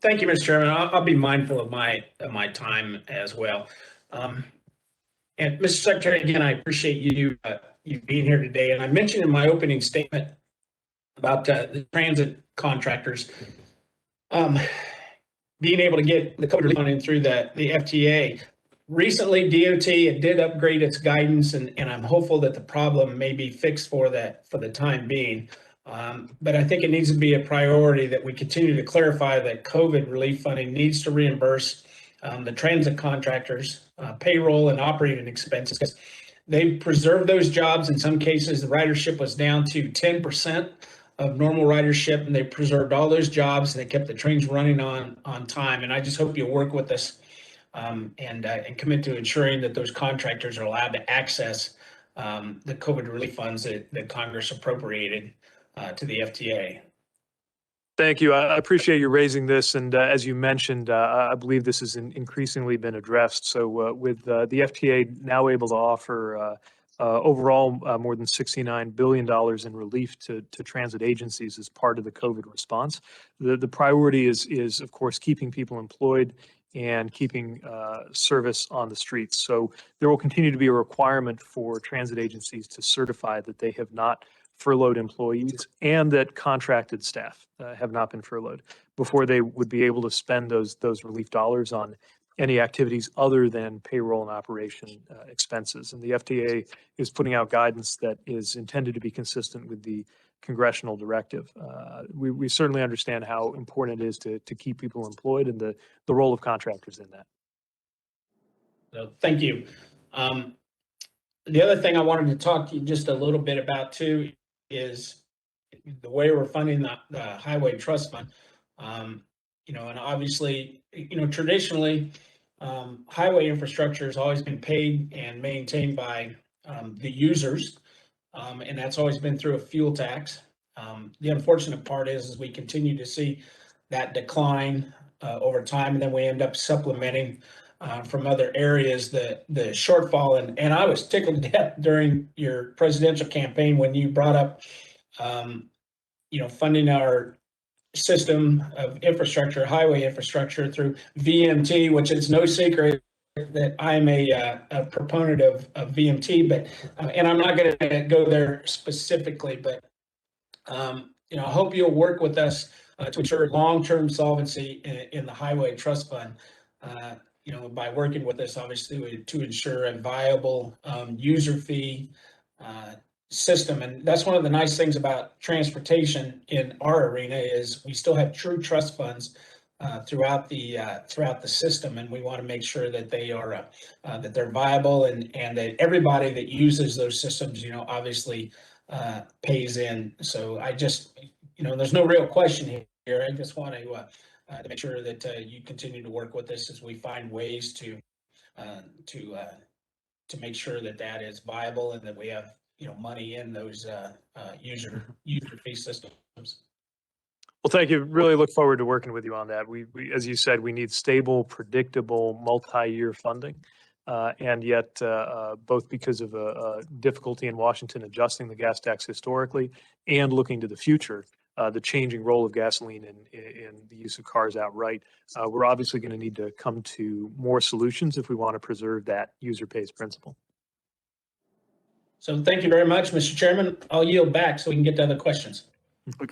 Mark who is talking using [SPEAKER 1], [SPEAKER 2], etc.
[SPEAKER 1] Thank you, Mr. Chairman. I'll be mindful of my time as well. Um, and Mr. Secretary, again, I appreciate you being here today. And I mentioned in my opening statement about the transit contractors being able to get the COVID relief funding through the FTA. Recently, DOT did upgrade its guidance, and I'm hopeful that the problem may be fixed for the time being. But I think it needs to be a priority that we continue to clarify that COVID relief funding needs to reimburse the transit contractors, payroll and operating expenses. They preserved those jobs. In some cases, the ridership was down to 10% of normal ridership, and they preserved all those jobs, and they kept the trains running on time. And I just hope you'll work with us and commit to ensuring that those contractors are allowed to access the COVID relief funds that Congress appropriated to the FTA.
[SPEAKER 2] Thank you. I appreciate you raising this. And as you mentioned, I believe this has increasingly been addressed. So with the FTA now able to offer overall more than $69 billion in relief to transit agencies as part of the COVID response, the priority is, of course, keeping people employed and keeping service on the streets. So there will continue to be a requirement for transit agencies to certify that they have not furloughed employees and that contracted staff have not been furloughed before they would be able to spend those relief dollars on any activities other than payroll and operation expenses. And the FTA is putting out guidance that is intended to be consistent with the congressional directive. We certainly understand how important it is to keep people employed and the role of contractors in that.
[SPEAKER 1] So thank you. The other thing I wanted to talk to you just a little bit about too is the way we're funding the Highway Trust Fund. And obviously, traditionally, highway infrastructure has always been paid and maintained by the users, and that's always been through a fuel tax. The unfortunate part is we continue to see that decline over time, and then we end up supplementing from other areas the shortfall. And I was tickled to death during your presidential campaign when you brought up, funding our system of infrastructure, highway infrastructure through VMT, which is no secret that I'm a proponent of VMT, but and I'm not going to go there specifically, but I hope you'll work with us to ensure long-term solvency in the Highway Trust Fund. By working with us, obviously, to ensure a viable user fee system. And that's one of the nice things about transportation in our arena is we still have true trust funds throughout the system, and we want to make sure that they are that they're viable and that everybody that uses those systems, obviously pays in. So I just, there's no real question here. I just want to make sure that you continue to work with us as we find ways to make sure that is viable and that we have money in those user fee systems.
[SPEAKER 2] Well, thank you. Really look forward to working with you on that. We as you said, we need stable, predictable, multi-year funding. And yet, both because of difficulty in Washington adjusting the gas tax historically and looking to the future, the changing role of gasoline in the use of cars outright, we're obviously going to need to come to more solutions if we want to preserve that user pays principle.
[SPEAKER 1] So thank you very much, Mr. Chairman. I'll yield back so we can get to other questions.
[SPEAKER 2] Okay.